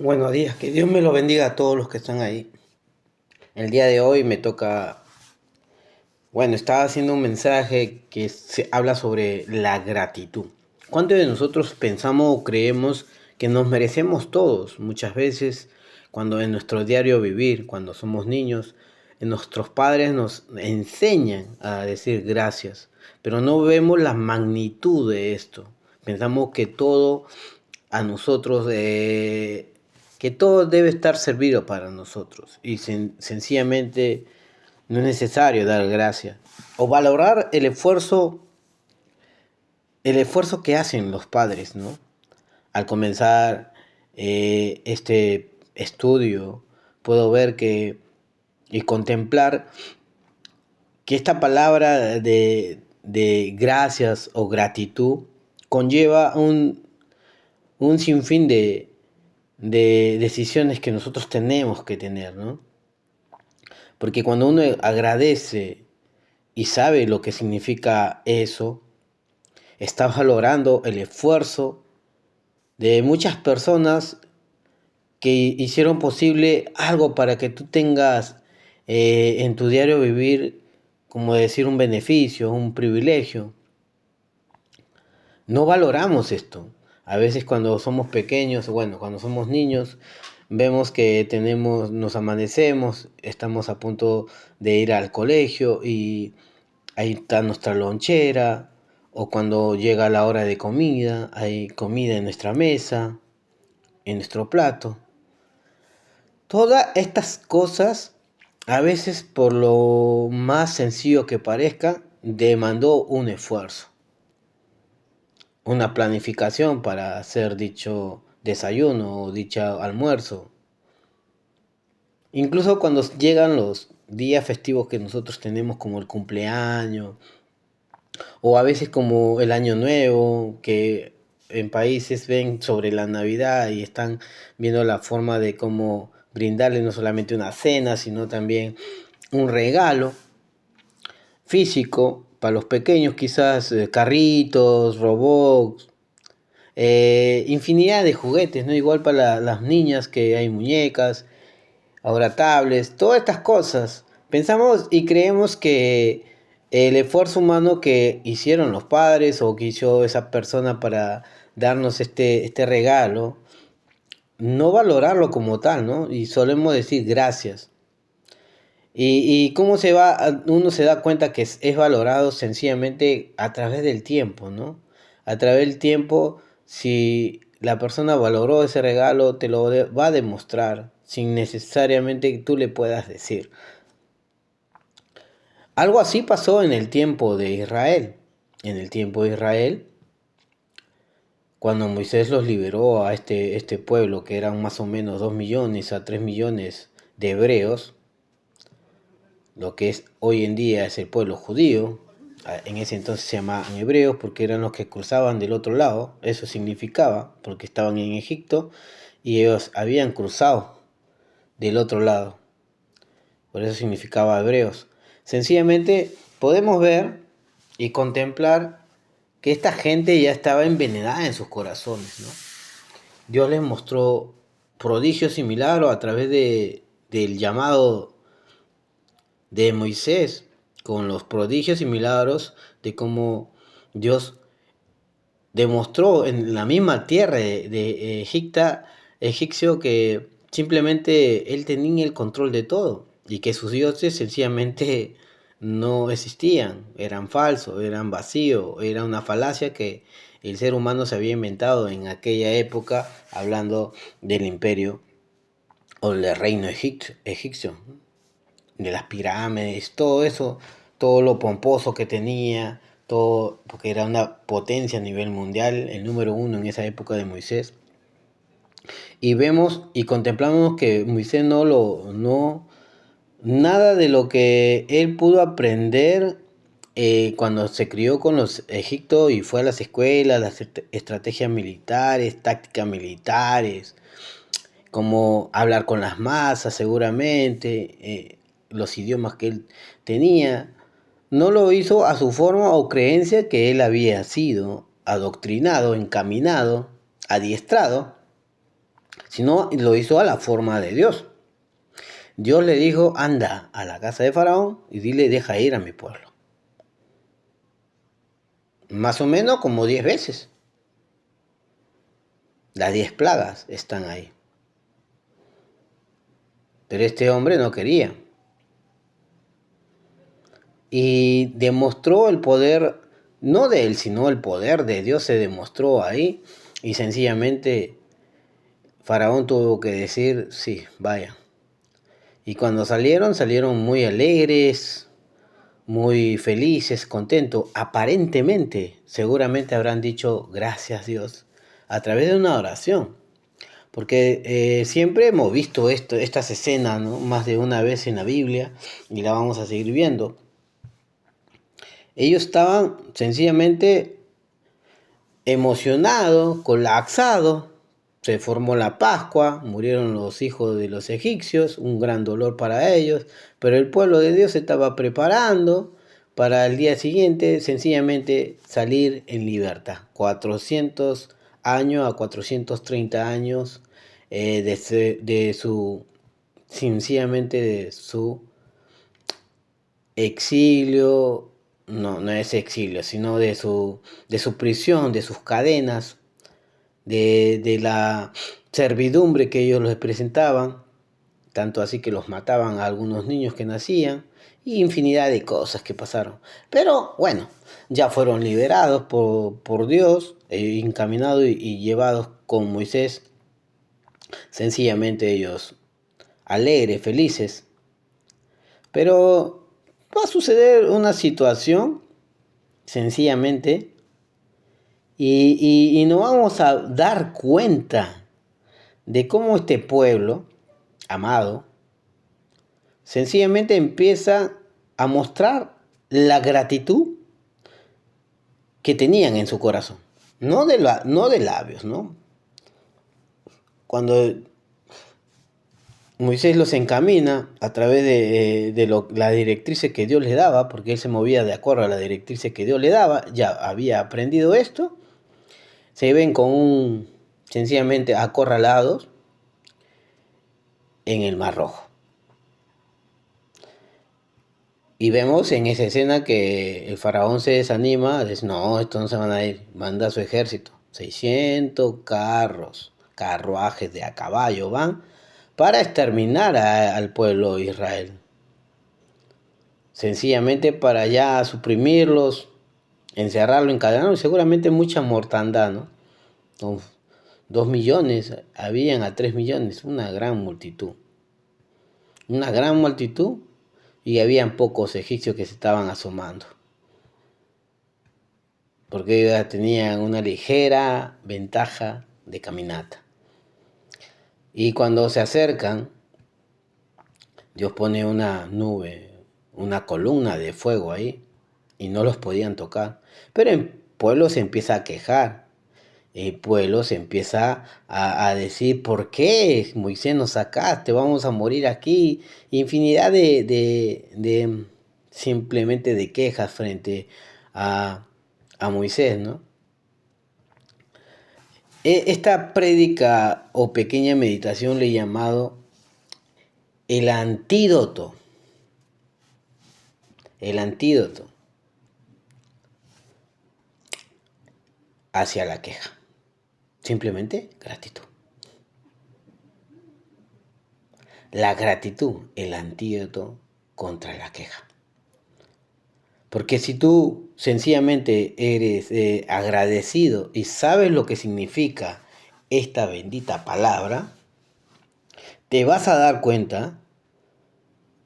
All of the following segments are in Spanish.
Buenos días, que Dios me lo bendiga a todos los que están ahí. El día de hoy me toca, estaba haciendo un mensaje que se habla sobre la gratitud. ¿Cuántos de nosotros pensamos o creemos que nos merecemos todos? Muchas veces, cuando en nuestro diario vivir, cuando somos niños, nuestros padres nos enseñan a decir gracias, pero no vemos la magnitud de esto. Pensamos que todo a nosotros, que todo debe estar servido para nosotros y sencillamente no es necesario dar gracias o valorar el esfuerzo que hacen los padres, ¿no? Al comenzar este estudio, puedo ver que y contemplar que esta palabra de gracias o gratitud conlleva un sinfín de decisiones que nosotros tenemos que tener, ¿no? Porque cuando uno agradece y sabe lo que significa eso, está valorando el esfuerzo de muchas personas que hicieron posible algo para que tú tengas en tu diario vivir, como decir, un beneficio, un privilegio. No valoramos esto. A veces cuando somos pequeños, cuando somos niños, vemos que nos amanecemos, estamos a punto de ir al colegio y ahí está nuestra lonchera, o cuando llega la hora de comida, hay comida en nuestra mesa, en nuestro plato. Todas estas cosas, a veces por lo más sencillo que parezca, demandó un esfuerzo, una planificación para hacer dicho desayuno o dicho almuerzo. Incluso cuando llegan los días festivos que nosotros tenemos como el cumpleaños o a veces como el año nuevo, que en países ven sobre la Navidad y están viendo la forma de cómo brindarle no solamente una cena, sino también un regalo físico para los pequeños, quizás carritos, robots, infinidad de juguetes, ¿no? Igual para las niñas que hay muñecas, ahora tablets, todas estas cosas. Pensamos y creemos que el esfuerzo humano que hicieron los padres o que hizo esa persona para darnos este regalo, no valorarlo como tal, ¿no? Y solemos decir gracias. Y cómo uno se da cuenta que es valorado sencillamente a través del tiempo, ¿no? A través del tiempo, si la persona valoró ese regalo, te lo va a demostrar sin necesariamente que tú le puedas decir. Algo así pasó en el tiempo de Israel. En el tiempo de Israel, cuando Moisés los liberó a este pueblo, que eran más o menos 2 millones a 3 millones de hebreos, lo que es hoy en día es el pueblo judío. En ese entonces se llamaban hebreos porque eran los que cruzaban del otro lado, eso significaba, porque estaban en Egipto y ellos habían cruzado del otro lado, por eso significaba hebreos. Sencillamente podemos ver y contemplar que esta gente ya estaba envenenada en sus corazones, ¿no? Dios les mostró prodigios y milagros a través del llamado de Moisés, con los prodigios y milagros de cómo Dios demostró en la misma tierra de egipcio que simplemente él tenía el control de todo y que sus dioses sencillamente no existían, eran falsos, eran vacíos, era una falacia que el ser humano se había inventado en aquella época, hablando del imperio o del reino egipcio, de las pirámides, todo eso, todo lo pomposo que tenía, todo, porque era una potencia a nivel mundial, el número uno en esa época de Moisés. Y vemos y contemplamos que Moisés nada de lo que él pudo aprender cuando se crió con los egipcios y fue a las escuelas, las estrategias militares, tácticas militares, como hablar con las masas seguramente, los idiomas que él tenía, no lo hizo a su forma o creencia que él había sido adoctrinado, encaminado, adiestrado sino lo hizo a la forma de Dios. Dios le dijo, anda a la casa de Faraón y dile, deja ir a mi pueblo. Más o menos como 10 veces. Las 10 plagas están ahí. Pero este hombre no quería. Y demostró el poder, no de él, sino el poder de Dios se demostró ahí. Y sencillamente Faraón tuvo que decir, sí, vaya. Y cuando salieron muy alegres, muy felices, contentos. Aparentemente, seguramente habrán dicho gracias Dios a través de una oración. Porque siempre hemos visto estas escenas, ¿no? Más de una vez en la Biblia y la vamos a seguir viendo. Ellos estaban sencillamente emocionados, colapsados. Se formó la Pascua, murieron los hijos de los egipcios, un gran dolor para ellos, pero el pueblo de Dios se estaba preparando para el día siguiente sencillamente salir en libertad. 400 años a 430 años de su, sencillamente de su exilio, no es exilio, sino de su prisión, de sus cadenas, de la servidumbre que ellos les presentaban, tanto así que los mataban a algunos niños que nacían, y infinidad de cosas que pasaron. Pero bueno, ya fueron liberados por Dios, encaminados y llevados con Moisés, sencillamente ellos alegres, felices. Pero va a suceder una situación, sencillamente, y nos vamos a dar cuenta de cómo este pueblo, amado, sencillamente empieza a mostrar la gratitud que tenían en su corazón. No de labios, ¿no? Cuando Moisés los encamina a través de las directrices que Dios les daba, porque él se movía de acuerdo a las directrices que Dios le daba, ya había aprendido esto, se ven sencillamente acorralados en el Mar Rojo. Y vemos en esa escena que el faraón se desanima, dice, no, estos no se van a ir, manda a su ejército, 600 carros, carruajes de a caballo van para exterminar al pueblo de Israel. Sencillamente para ya suprimirlos, encerrarlo, encadenarlo, y seguramente mucha mortandad, ¿no? 2 millones, habían a 3 millones, una gran multitud. Una gran multitud y habían pocos egipcios que se estaban asomando. Porque ellos tenían una ligera ventaja de caminata. Y cuando se acercan, Dios pone una nube, una columna de fuego ahí, y no los podían tocar. Pero el pueblo se empieza a quejar. El pueblo se empieza a decir, ¿por qué Moisés nos sacaste? Vamos a morir aquí. Infinidad de simplemente de quejas frente a Moisés, ¿no? Esta prédica o pequeña meditación le he llamado el antídoto hacia la queja. Simplemente gratitud. La gratitud, el antídoto contra la queja. Porque si tú sencillamente eres agradecido y sabes lo que significa esta bendita palabra, te vas a dar cuenta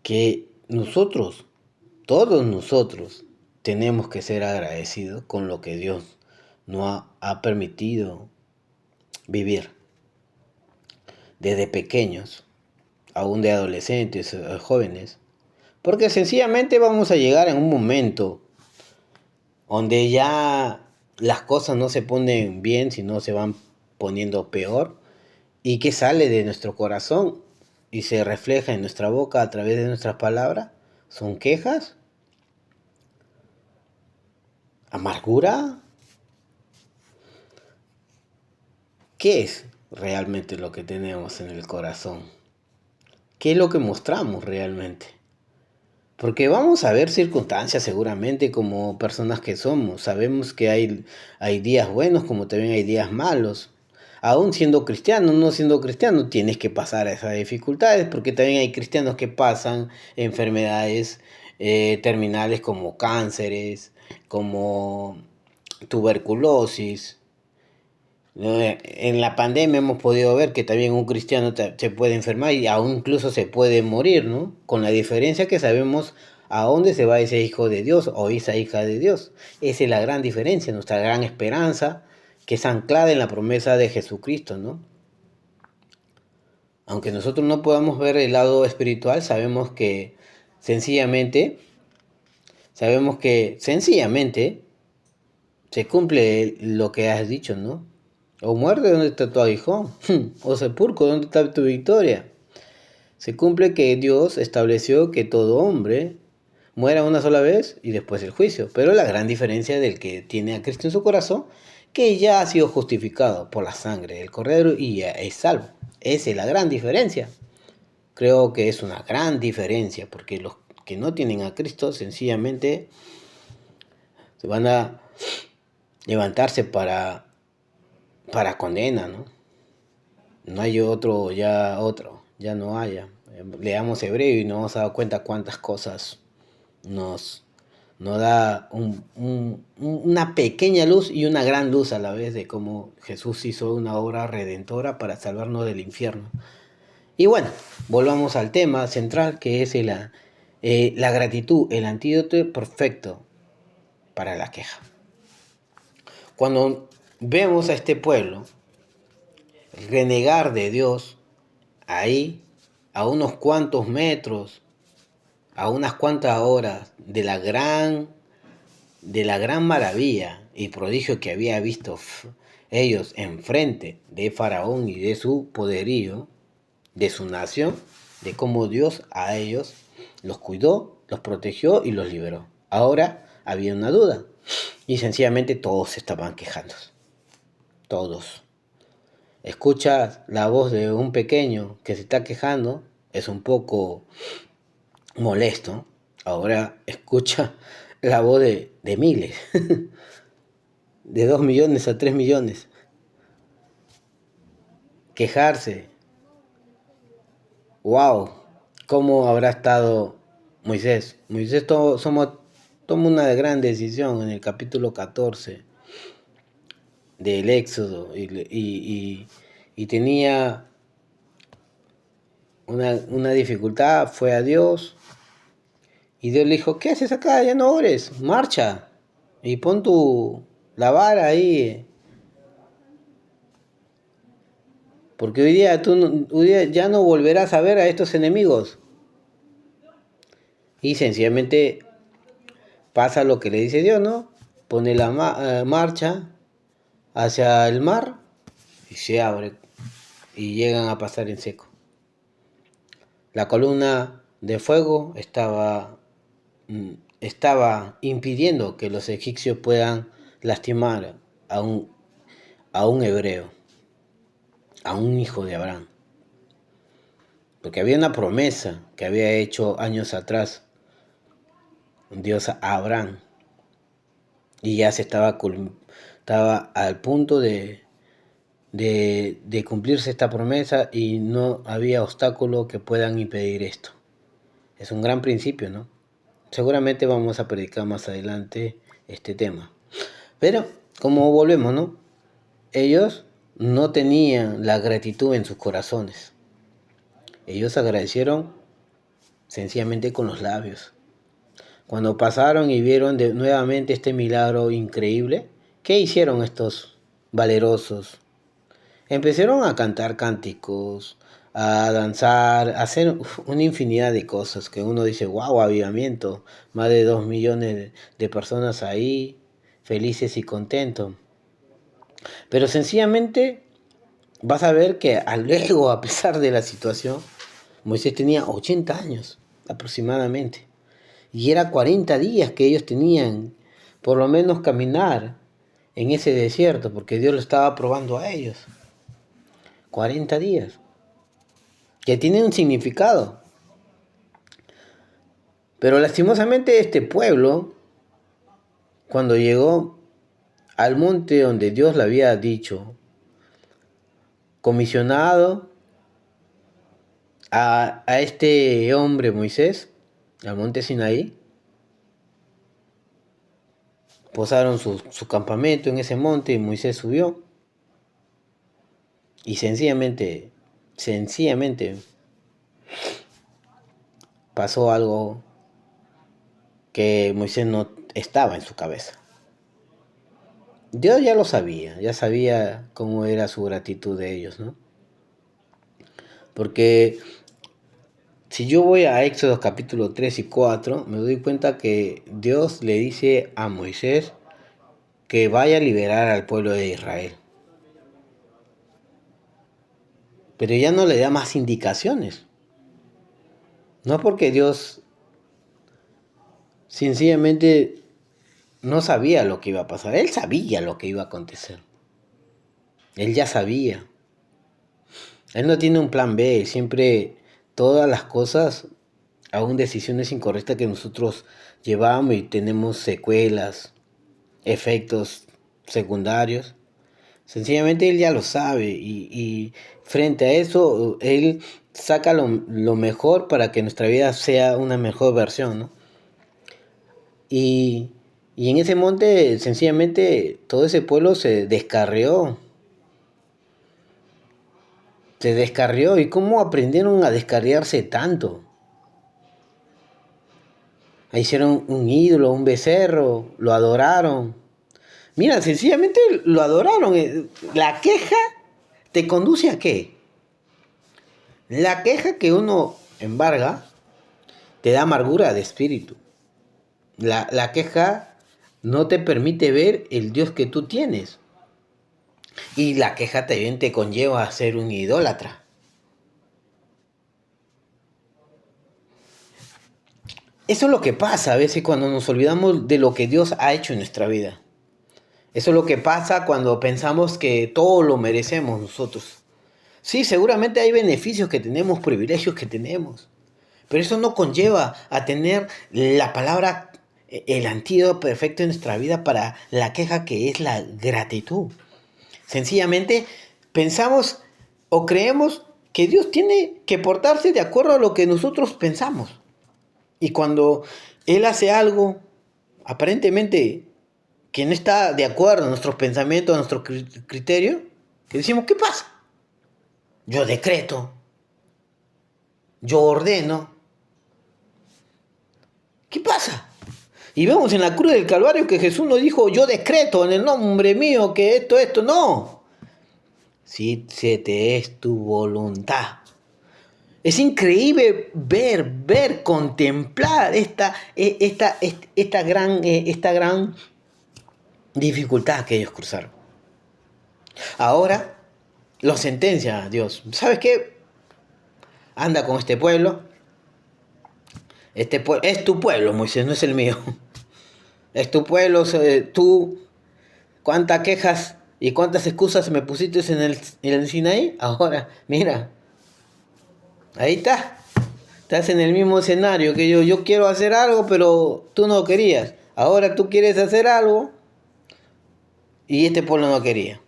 que nosotros, todos nosotros, tenemos que ser agradecidos con lo que Dios nos ha permitido vivir. Desde pequeños, aún de adolescentes, jóvenes. Porque sencillamente vamos a llegar en un momento donde ya las cosas no se ponen bien, sino se van poniendo peor. ¿Y qué sale de nuestro corazón y se refleja en nuestra boca a través de nuestras palabras? ¿Son quejas? ¿Amargura? ¿Qué es? realmente lo que tenemos en el corazón? ¿Qué es lo que mostramos realmente? Porque vamos a ver circunstancias seguramente como personas que somos. Sabemos que hay días buenos como también hay días malos. Aún siendo cristiano, no siendo cristiano, tienes que pasar esas dificultades porque también hay cristianos que pasan enfermedades terminales como cánceres, como tuberculosis. En la pandemia hemos podido ver que también un cristiano se puede enfermar y aún incluso se puede morir, ¿no? Con la diferencia que sabemos a dónde se va ese hijo de Dios o esa hija de Dios. Esa es la gran diferencia, nuestra gran esperanza que es anclada en la promesa de Jesucristo, ¿no? Aunque nosotros no podamos ver el lado espiritual, sencillamente, sabemos que sencillamente se cumple lo que has dicho, ¿no? O muerte, ¿dónde está tu aguijón? O sepulcro, ¿dónde está tu victoria? Se cumple que Dios estableció que todo hombre muera una sola vez y después el juicio. Pero la gran diferencia del que tiene a Cristo en su corazón, que ya ha sido justificado por la sangre del Cordero y ya es salvo. Esa es la gran diferencia. Creo que es una gran diferencia porque los que no tienen a Cristo sencillamente se van a levantarse para condena, ¿no? No hay ya no haya. Leamos Hebreo y nos hemos dado cuenta cuántas cosas nos, nos da una pequeña luz y una gran luz a la vez de cómo Jesús hizo una obra redentora para salvarnos del infierno. Y bueno, volvamos al tema central que es la gratitud, el antídoto perfecto para la queja. Cuando vemos a este pueblo renegar de Dios, ahí, a unos cuantos metros, a unas cuantas horas de la gran maravilla y prodigio que había visto ellos enfrente de Faraón y de su poderío, de su nación, de cómo Dios a ellos los cuidó, los protegió y los liberó. Ahora había una duda y sencillamente todos se estaban quejando. Todos. Escuchas la voz de un pequeño que se está quejando, es un poco molesto. Ahora escucha la voz de miles, de 2 millones a 3 millones. Quejarse. ¡Wow! ¿Cómo habrá estado Moisés? Moisés toma una gran decisión en el capítulo 14 del Éxodo y tenía una dificultad, fue a Dios y Dios le dijo, ¿qué haces acá? Ya no ores, marcha y pon la vara ahí, porque hoy día ya no volverás a ver a estos enemigos. Y sencillamente pasa lo que le dice Dios, ¿no? Pone la marcha hacia el mar y se abre y llegan a pasar en seco. La columna de fuego estaba impidiendo que los egipcios puedan lastimar a un hebreo, a un hijo de Abraham. Porque había una promesa que había hecho años atrás Dios a Abraham y ya estaba al punto de cumplirse esta promesa y no había obstáculo que puedan impedir esto. Es un gran principio, ¿no? Seguramente vamos a predicar más adelante este tema. Pero, como volvemos, ¿no? Ellos no tenían la gratitud en sus corazones. Ellos agradecieron sencillamente con los labios. Cuando pasaron y vieron nuevamente este milagro increíble, ¿qué hicieron estos valerosos? Empezaron a cantar cánticos, a danzar, a hacer una infinidad de cosas que uno dice, wow, avivamiento, más de 2 millones de personas ahí, felices y contentos. Pero sencillamente vas a ver que luego, a pesar de la situación, Moisés tenía 80 años aproximadamente. Y era 40 días que ellos tenían, por lo menos caminar en ese desierto, porque Dios lo estaba probando a ellos. 40 días. Que tiene un significado. Pero lastimosamente este pueblo, cuando llegó al monte donde Dios le había dicho, comisionado a este hombre Moisés, al monte Sinaí, posaron su campamento en ese monte y Moisés subió. Y sencillamente pasó algo que Moisés no estaba en su cabeza. Dios ya sabía cómo era su gratitud de ellos, ¿no? Porque si yo voy a Éxodo capítulo 3 y 4, me doy cuenta que Dios le dice a Moisés que vaya a liberar al pueblo de Israel. Pero ya no le da más indicaciones. No porque Dios sencillamente no sabía lo que iba a pasar. Él sabía lo que iba a acontecer. Él ya sabía. Él no tiene un plan B. Siempre todas las cosas, aún decisiones incorrectas que nosotros llevamos y tenemos secuelas, efectos secundarios. Sencillamente él ya lo sabe y frente a eso él saca lo mejor para que nuestra vida sea una mejor versión, ¿no? Y, y en ese monte sencillamente todo ese pueblo se descarrió. Se descarrió. ¿Y cómo aprendieron a descarriarse tanto? Hicieron un ídolo, un becerro, lo adoraron. Mira, sencillamente lo adoraron. La queja te conduce a qué? La queja que uno embarga te da amargura de espíritu. La queja no te permite ver el Dios que tú tienes. Y la queja también te conlleva a ser un idólatra. Eso es lo que pasa a veces cuando nos olvidamos de lo que Dios ha hecho en nuestra vida. Eso es lo que pasa cuando pensamos que todo lo merecemos nosotros. Sí, seguramente hay beneficios que tenemos, privilegios que tenemos. Pero eso no conlleva a tener la palabra, el antídoto perfecto en nuestra vida para la queja, que es la gratitud. Sencillamente pensamos o creemos que Dios tiene que portarse de acuerdo a lo que nosotros pensamos. Y cuando Él hace algo aparentemente que no está de acuerdo a nuestros pensamientos, a nuestro criterio, que decimos, ¿qué pasa? Yo decreto, yo ordeno. ¿Qué pasa? Y vemos en la cruz del Calvario que Jesús no dijo, yo decreto en el nombre mío que esto, no. Si se te es tu voluntad. Es increíble ver, contemplar esta gran dificultad que ellos cruzaron. Ahora lo sentencia a Dios. ¿Sabes qué? Anda con este pueblo. Es tu pueblo, Moisés, no es el mío. Es tu pueblo, tú. ¿Cuántas quejas y cuántas excusas me pusiste en el Sinaí? Ahora, mira. Ahí está. Estás en el mismo escenario que yo. Yo quiero hacer algo, pero tú no querías. Ahora tú quieres hacer algo y este pueblo no quería.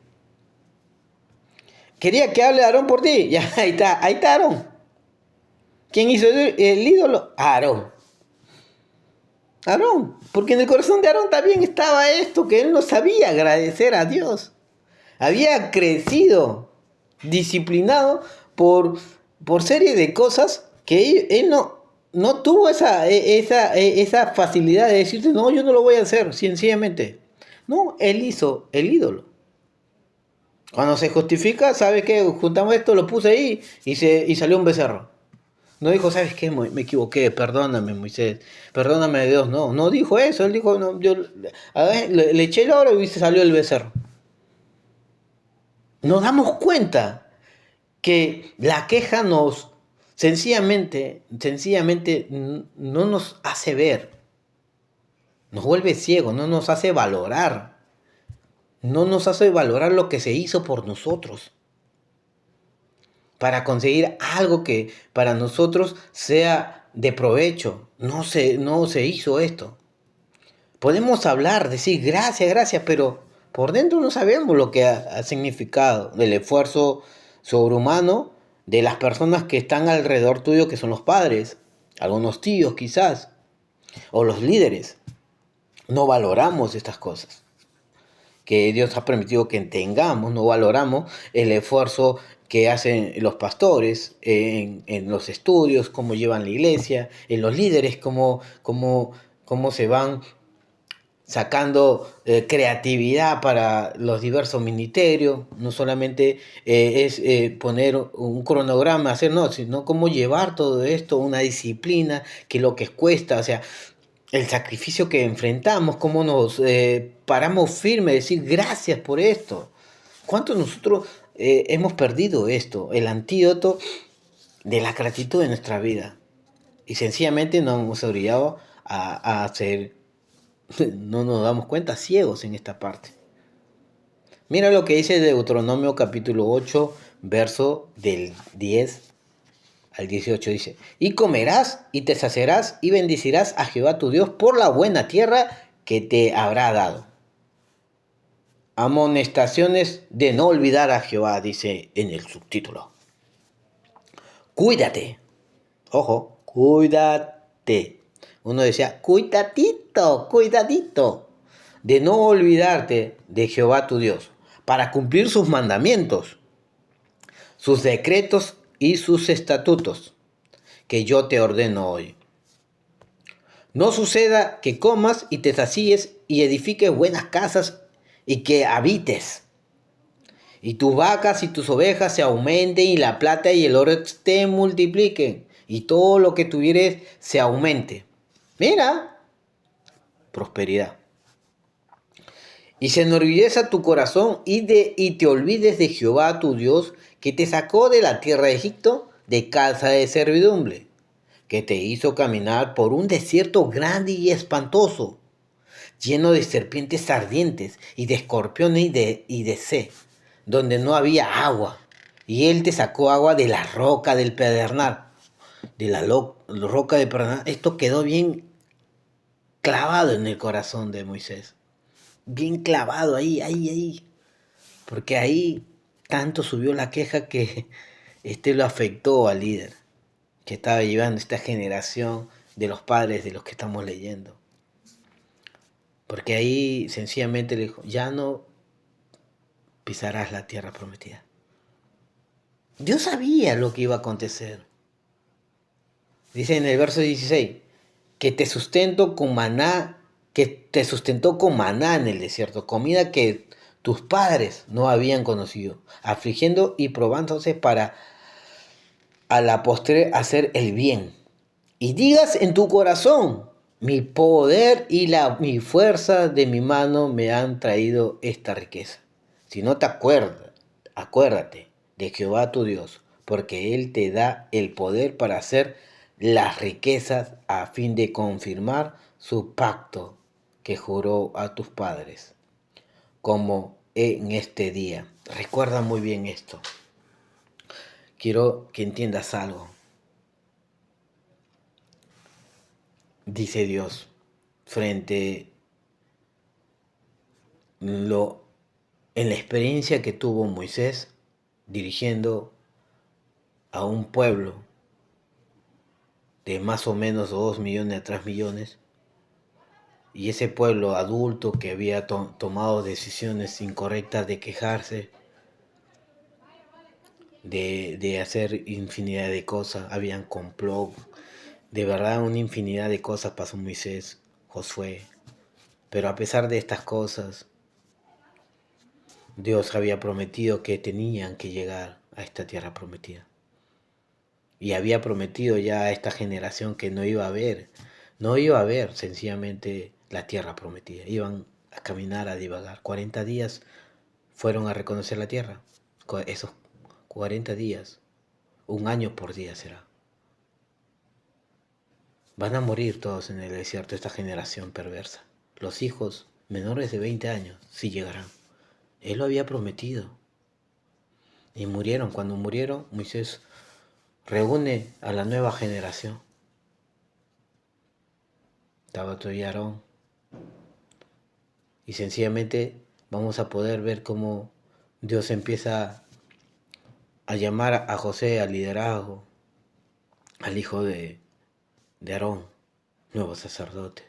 Quería que hable Aarón por ti. Ya, ahí está Aarón. ¿Quién hizo el ídolo? Aarón. Aarón. Porque en el corazón de Aarón también estaba esto, que él no sabía agradecer a Dios. Había crecido, disciplinado por serie de cosas que él no tuvo esa facilidad de decirte, no, yo no lo voy a hacer, sencillamente. No, él hizo el ídolo. Cuando se justifica, ¿sabe qué? Juntamos esto, lo puse ahí y salió un becerro. No dijo, ¿sabes qué? Me equivoqué, perdóname, Moisés, perdóname, Dios. No dijo eso, él dijo, no, yo a ver, le eché el oro y se salió el becerro. Nos damos cuenta que la queja sencillamente no nos hace ver, nos vuelve ciegos, no nos hace valorar lo que se hizo por nosotros. para conseguir algo que para nosotros sea de provecho. No se hizo esto. Podemos hablar, decir gracias, gracias, pero por dentro no sabemos lo que ha significado el esfuerzo sobrehumano de las personas que están alrededor tuyo, que son los padres, algunos tíos quizás, o los líderes. No valoramos estas cosas que Dios ha permitido que tengamos, no valoramos el esfuerzo que hacen los pastores en los estudios, cómo llevan la iglesia, en los líderes, cómo se van sacando creatividad para los diversos ministerios. No solamente es poner un cronograma, hacer, no, sino cómo llevar todo esto, una disciplina, que lo que cuesta, o sea, el sacrificio que enfrentamos, cómo nos paramos firmes, decir gracias por esto. ¿Cuánto nosotros hemos perdido esto, el antídoto de la gratitud en nuestra vida? Y sencillamente nos hemos orillado a hacer, no nos damos cuenta, ciegos en esta parte. Mira lo que dice Deuteronomio capítulo 8, verso del 10 al 18 dice, y comerás y te saciarás y bendecirás a Jehová tu Dios por la buena tierra que te habrá dado. Amonestaciones de no olvidar a Jehová, dice en el subtítulo. Cuídate, ojo, cuídate. Uno decía, cuidadito, cuidadito, de no olvidarte de Jehová tu Dios, para cumplir sus mandamientos, sus decretos y sus estatutos, que yo te ordeno hoy. No suceda que comas y te sacíes y edifiques buenas casas y que habites. Y tus vacas y tus ovejas se aumenten y la plata y el oro te multipliquen y todo lo que tuvieres se aumente. Mira, prosperidad. Y se enorgulleza tu corazón y te olvides de Jehová tu Dios que te sacó de la tierra de Egipto de casa de servidumbre, que te hizo caminar por un desierto grande y espantoso, lleno de serpientes ardientes y de escorpiones y de sed, donde no había agua. Y él te sacó agua de la roca del pedernal, de la roca del pedernal. Esto quedó bien clavado en el corazón de Moisés. Bien clavado ahí. Porque ahí tanto subió la queja que lo afectó al líder que estaba llevando esta generación de los padres de los que estamos leyendo. Porque ahí sencillamente le dijo, ya no pisarás la tierra prometida. Dios sabía lo que iba a acontecer. Dice en el verso 16, que te sustento con maná, que te sustentó con maná en el desierto, comida que tus padres no habían conocido, afligiendo y probándose para a la postre hacer el bien. Y digas en tu corazón, mi poder y mi fuerza de mi mano me han traído esta riqueza. Si no te acuerdas, acuérdate de Jehová tu Dios, porque Él te da el poder para hacer las riquezas a fin de confirmar su pacto que juró a tus padres, como en este día. Recuerda muy bien esto. Quiero que entiendas algo. Dice Dios, frente en la experiencia que tuvo Moisés dirigiendo a un pueblo de más o menos 2 millones a 3 millones, y ese pueblo adulto que había tomado decisiones incorrectas de quejarse, de hacer infinidad de cosas, habían complot, de verdad una infinidad de cosas pasó Moisés, Josué, pero a pesar de estas cosas, Dios había prometido que tenían que llegar a esta tierra prometida. Y había prometido ya a esta generación que no iba a haber sencillamente la tierra prometida. Iban a caminar, a divagar. 40 días fueron a reconocer la tierra. Esos 40 días, un año por día será. Van a morir todos en el desierto esta generación perversa. Los hijos menores de 20 años sí llegarán. Él lo había prometido. Y murieron. Cuando murieron, Moisés reúne a la nueva generación. Estaba todavía Aarón. Y sencillamente vamos a poder ver cómo Dios empieza a llamar a José al liderazgo, al hijo de Aarón, nuevo sacerdote.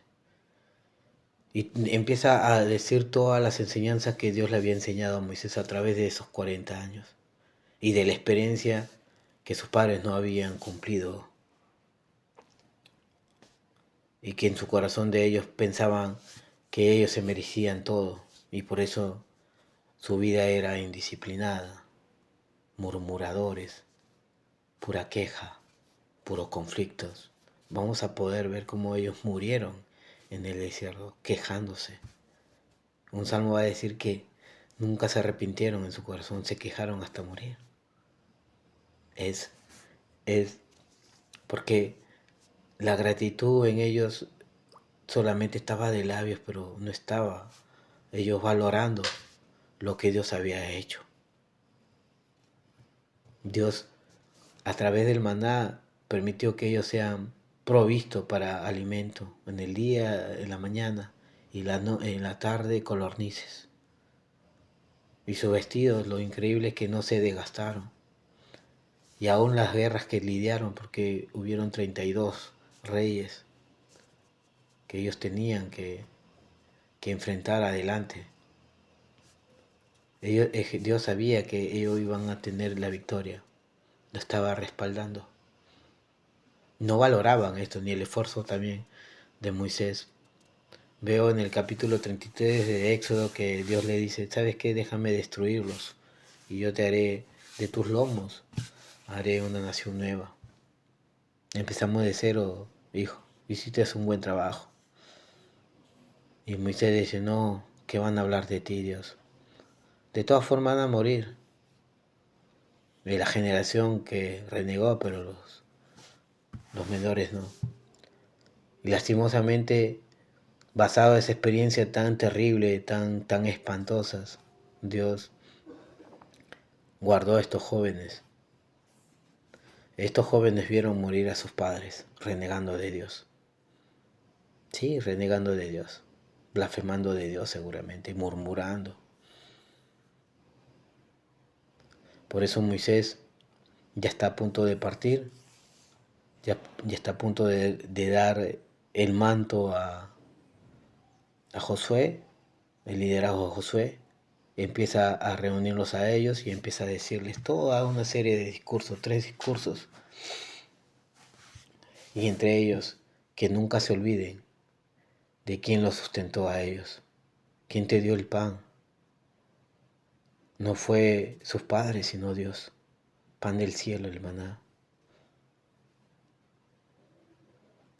Y empieza a decir todas las enseñanzas que Dios le había enseñado a Moisés a través de esos 40 años y de la experiencia que sus padres no habían cumplido y que en su corazón de ellos pensaban que ellos se merecían todo y por eso su vida era indisciplinada, murmuradores, pura queja, puros conflictos. Vamos a poder ver cómo ellos murieron en el desierto, quejándose. Un salmo va a decir que nunca se arrepintieron en su corazón, se quejaron hasta morir. Es, es porque la gratitud en ellos solamente estaba de labios, pero no estaba ellos valorando lo que Dios había hecho. Dios, a través del maná, permitió que ellos sean provistos para alimento en el día, en la mañana y en la tarde codornices. Y sus vestidos, lo increíble es que no se desgastaron. Y aún las guerras que lidiaron, porque hubieron 32 reyes que ellos tenían que enfrentar adelante. Dios sabía que ellos iban a tener la victoria, lo estaba respaldando. No valoraban esto, ni el esfuerzo también de Moisés. Veo en el capítulo 33 de Éxodo que Dios le dice, ¿sabes qué? Déjame destruirlos y yo te haré de tus lomos, haré una nación nueva. Empezamos de cero, hijo, hiciste un buen trabajo. Y Moisés dice, no, ¿qué van a hablar de ti, Dios? De todas formas van a morir. De la generación que renegó, pero los menores no. Y lastimosamente, basado en esa experiencia tan terrible, tan espantosas, Dios guardó a estos jóvenes. Estos jóvenes vieron morir a sus padres, renegando de Dios. Sí, renegando de Dios, blasfemando de Dios seguramente, murmurando. Por eso Moisés ya está a punto de partir, ya está a punto de dar el manto a Josué, el liderazgo de Josué, empieza a reunirlos a ellos y empieza a decirles toda una serie de discursos, 3 discursos, y entre ellos que nunca se olviden de quién los sustentó a ellos, quién te dio el pan. No fue sus padres, sino Dios, pan del cielo, el maná.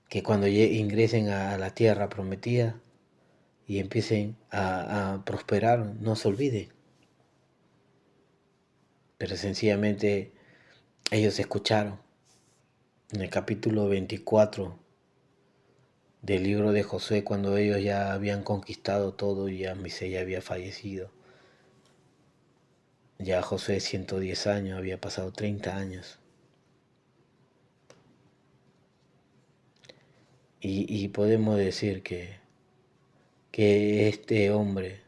Que cuando ingresen a la tierra prometida y empiecen a prosperar, no se olviden. Pero sencillamente ellos escucharon. En el capítulo 24 del libro de Josué, cuando ellos ya habían conquistado todo y ya Moisés ya había fallecido. Ya Josué 110 años, había pasado 30 años. Y podemos decir que este hombre,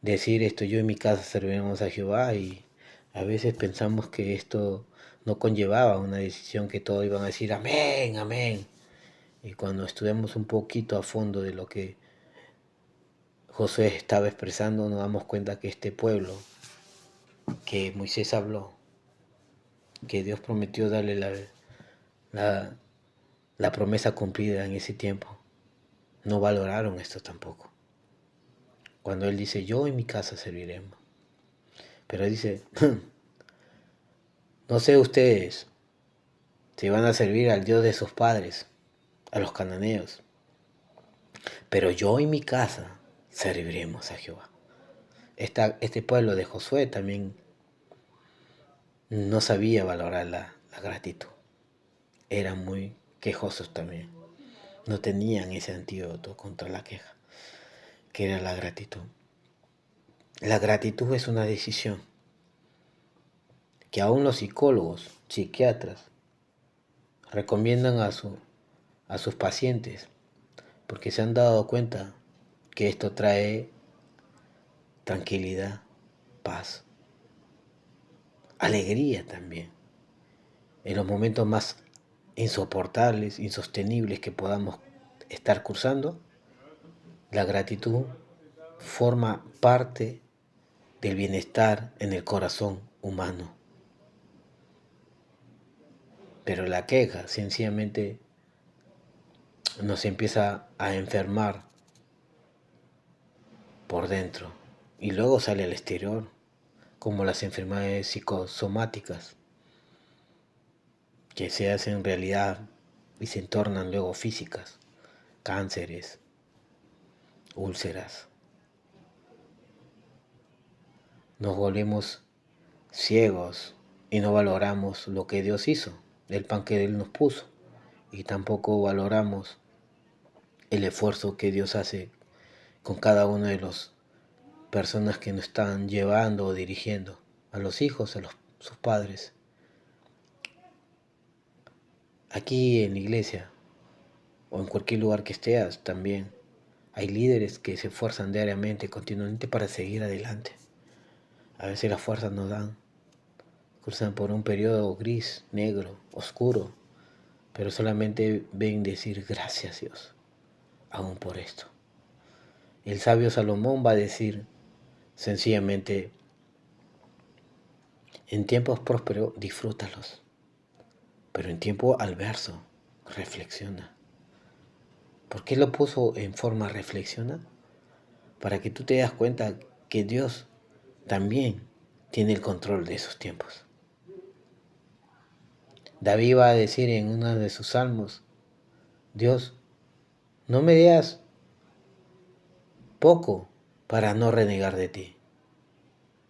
decir esto, yo en mi casa serviremos a Jehová, y a veces pensamos que esto no conllevaba una decisión que todos iban a decir amén, amén. Y cuando estudiamos un poquito a fondo de lo que Josué estaba expresando, nos damos cuenta que este pueblo que Moisés habló, que Dios prometió darle la, la promesa cumplida en ese tiempo, no valoraron esto tampoco. Cuando él dice, yo en mi casa serviremos. Pero dice, no sé ustedes si van a servir al Dios de sus padres, a los cananeos, pero yo en mi casa serviremos a Jehová. Este pueblo de Josué también no sabía valorar la gratitud. Eran muy quejosos también. No tenían ese antídoto contra la queja, que era la gratitud. La gratitud es una decisión. que aún los psicólogos, psiquiatras, recomiendan a sus pacientes, porque se han dado cuenta que esto trae tranquilidad, paz, alegría también. En los momentos más insoportables, insostenibles que podamos estar cursando, la gratitud forma parte del bienestar en el corazón humano. Pero la queja sencillamente nos empieza a enfermar por dentro y luego sale al exterior, como las enfermedades psicosomáticas que se hacen realidad y se tornan luego físicas, cánceres, úlceras. Nos volvemos ciegos y no valoramos lo que Dios hizo, el pan que Él nos puso, y tampoco valoramos el esfuerzo que Dios hace con cada una de las personas que nos están llevando o dirigiendo, a los hijos, sus padres. Aquí en la iglesia o en cualquier lugar que estés también hay líderes que se esfuerzan diariamente, continuamente para seguir adelante. A veces las fuerzas nos dan, cruzan por un periodo gris, negro, oscuro, pero solamente ven decir gracias Dios, aún por esto. El sabio Salomón va a decir sencillamente, en tiempos prósperos disfrútalos, pero en tiempo adverso reflexiona. ¿Por qué lo puso en forma reflexiona? Para que tú te das cuenta que Dios también tiene el control de esos tiempos. David va a decir en uno de sus salmos, Dios, no me des poco para no renegar de ti.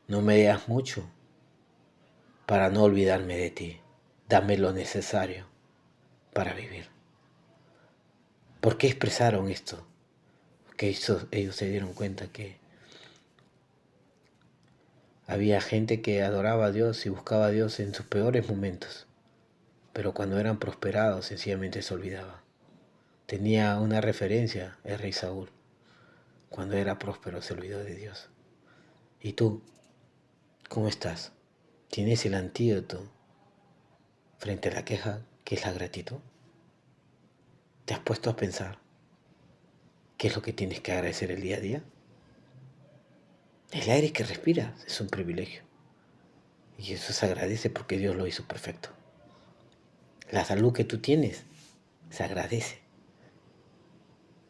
No me des mucho para no olvidarme de ti. Dame lo necesario para vivir. ¿Por qué expresaron esto? Porque ellos se dieron cuenta que había gente que adoraba a Dios y buscaba a Dios en sus peores momentos, pero cuando eran prosperados sencillamente se olvidaba. Tenía una referencia el rey Saúl. Cuando era próspero se olvidó de Dios. ¿Y tú? ¿Cómo estás? ¿Tienes el antídoto frente a la queja, que es la gratitud? ¿Te has puesto a pensar qué es lo que tienes que agradecer el día a día? El aire que respiras es un privilegio. Y eso se agradece porque Dios lo hizo perfecto. La salud que tú tienes se agradece.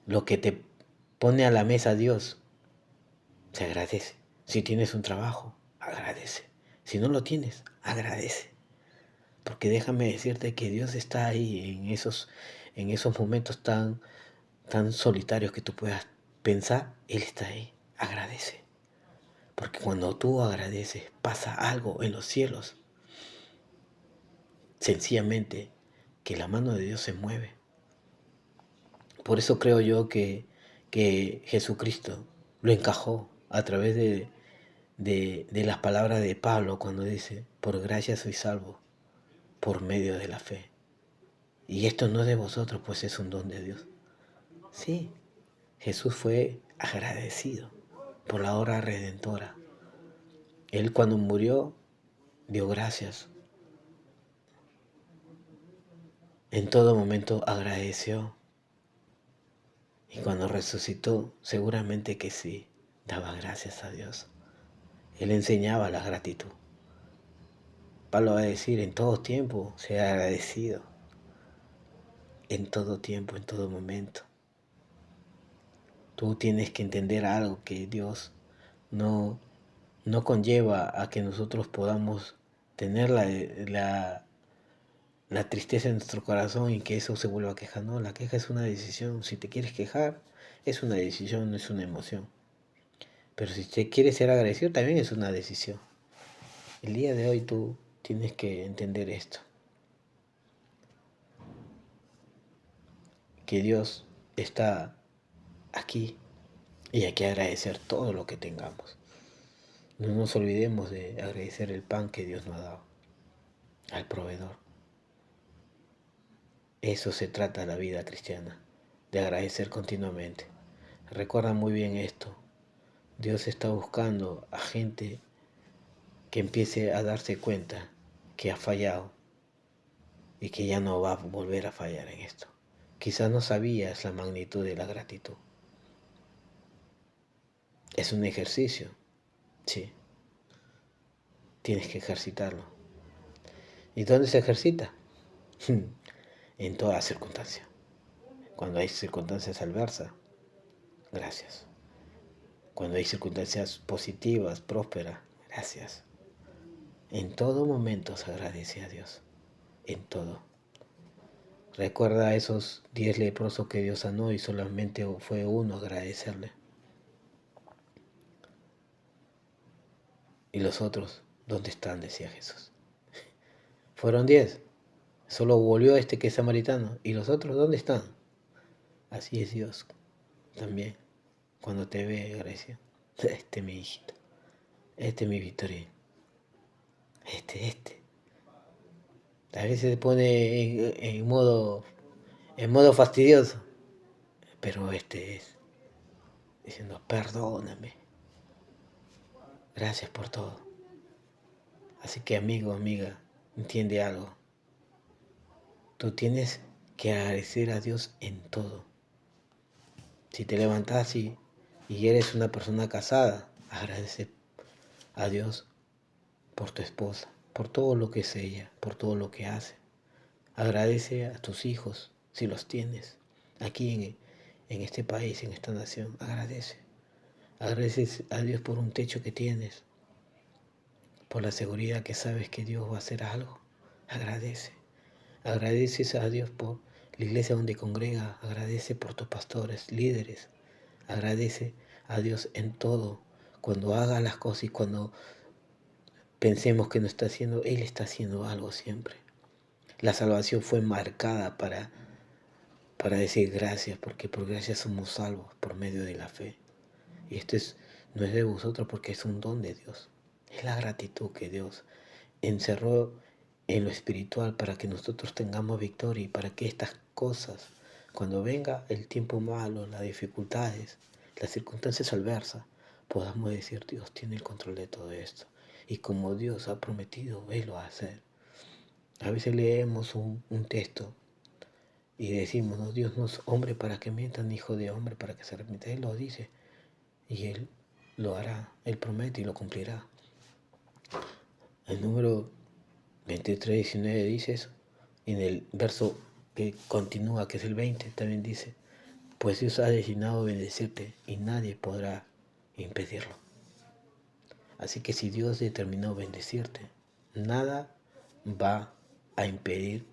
Lo que te pone a la mesa Dios se agradece. Si tienes un trabajo, agradece. Si no lo tienes, agradece. Porque déjame decirte que Dios está ahí en esos momentos tan solitarios que tú puedas pensar, Él está ahí. Agradece. Porque cuando tú agradeces, pasa algo en los cielos. Sencillamente, que la mano de Dios se mueve. Por eso creo yo que Jesucristo lo encajó a través de las palabras de Pablo cuando dice, por gracia soy salvo, por medio de la fe. Y esto no es de vosotros, pues es un don de Dios. Sí, Jesús fue agradecido por la obra redentora. Él cuando murió dio gracias. En todo momento agradeció. Y cuando resucitó, seguramente que sí, daba gracias a Dios. Él enseñaba la gratitud. Pablo va a decir, en todo tiempo, sea agradecido. En todo tiempo, en todo momento. Tú tienes que entender algo que Dios no, no conlleva a que nosotros podamos tener la tristeza en nuestro corazón y que eso se vuelva a quejar. No, la queja es una decisión. Si te quieres quejar, es una decisión, no es una emoción. Pero si te quieres ser agradecido, también es una decisión. El día de hoy tú tienes que entender esto. Que Dios está aquí y hay que agradecer todo lo que tengamos. No nos olvidemos de agradecer el pan que Dios nos ha dado. al proveedor. Eso se trata la vida cristiana, de agradecer continuamente. Recuerda muy bien esto. Dios está buscando a gente que empiece a darse cuenta que ha fallado y que ya no va a volver a fallar en esto. Quizás no sabías la magnitud de la gratitud. Es un ejercicio, sí, tienes que ejercitarlo. ¿Y dónde se ejercita? En todas circunstancias. Cuando hay circunstancias adversas, gracias. Cuando hay circunstancias positivas, prósperas, gracias. En todo momento se agradece a Dios. En todo. Recuerda a esos 10 leprosos que Dios sanó y solamente fue uno agradecerle. ¿Y los otros dónde están?, decía Jesús. Fueron 10. Solo volvió este que es samaritano. ¿Y los otros dónde están? Así es Dios también. Cuando te ve, Grecia. Este es mi hijito. Este es mi Victoria. Este. A veces se pone en modo fastidioso. Pero este es diciendo, perdóname. Gracias por todo. Así que amigo, amiga, entiende algo. Tú tienes que agradecer a Dios en todo. Si te levantas y eres una persona casada, agradece a Dios por tu esposa, por todo lo que es ella, por todo lo que hace. Agradece a tus hijos, si los tienes, aquí en este país, en esta nación. Agradece. Agradeces a Dios por un techo que tienes, por la seguridad que sabes que Dios va a hacer algo. Agradece. Agradeces a Dios por la iglesia donde congrega. Agradece por tus pastores, líderes. Agradece a Dios en todo. Cuando haga las cosas y cuando pensemos que no está haciendo, Él está haciendo algo siempre. La salvación fue marcada para decir gracias, porque por gracia somos salvos por medio de la fe. Y esto no es de vosotros porque es un don de Dios. Es la gratitud que Dios encerró en lo espiritual para que nosotros tengamos victoria y para que estas cosas, cuando venga el tiempo malo, las dificultades, las circunstancias adversas, podamos decir, Dios tiene el control de todo esto. Y como Dios ha prometido, Él lo va a hacer. A veces leemos un texto y decimos, no, Dios no es hombre para que mienta, ni hijo de hombre para que se arrepienta. Él lo dice y Él lo hará. Él promete y lo cumplirá. El número 23:19 dice eso. Y en el verso que continúa, que es el 20, también dice, pues Dios ha destinado bendecirte y nadie podrá impedirlo. Así que si Dios determinó bendecirte, nada va a impedir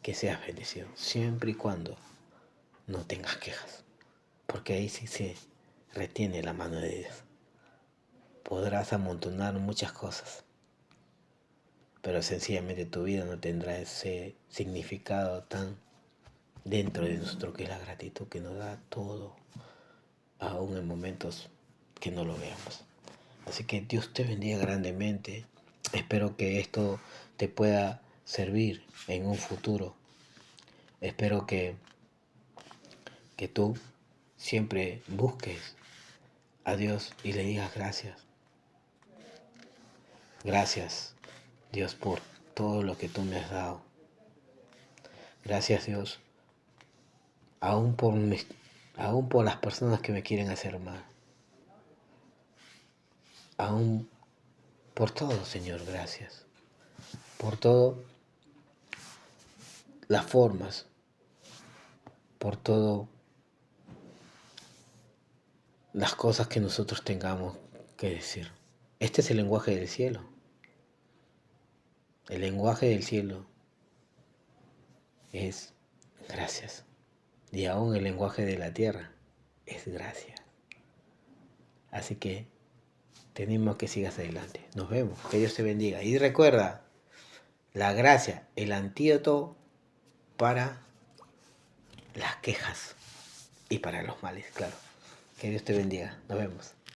que seas bendecido, siempre y cuando no tengas quejas, porque ahí sí se retiene la mano de Dios. Podrás amontonar muchas cosas, pero sencillamente tu vida no tendrá ese significado tan dentro de nosotros que es la gratitud que nos da todo, aún en momentos que no lo veamos. Así que Dios te bendiga grandemente. Espero que esto te pueda servir en un futuro. Espero que tú siempre busques a Dios y le digas gracias. Gracias, Dios, por todo lo que tú me has dado. Gracias, Dios, aún por las personas que me quieren hacer mal. Aún por todo, Señor, gracias. Por todo las formas, por todo las cosas que nosotros tengamos que decir. Este es el lenguaje del cielo. El lenguaje del cielo es gracias. Y aún el lenguaje de la tierra es gracias. Así que tenemos que sigas adelante. Nos vemos. Que Dios te bendiga. Y recuerda, la gracia, el antídoto para las quejas y para los males, claro. Que Dios te bendiga. Nos vemos.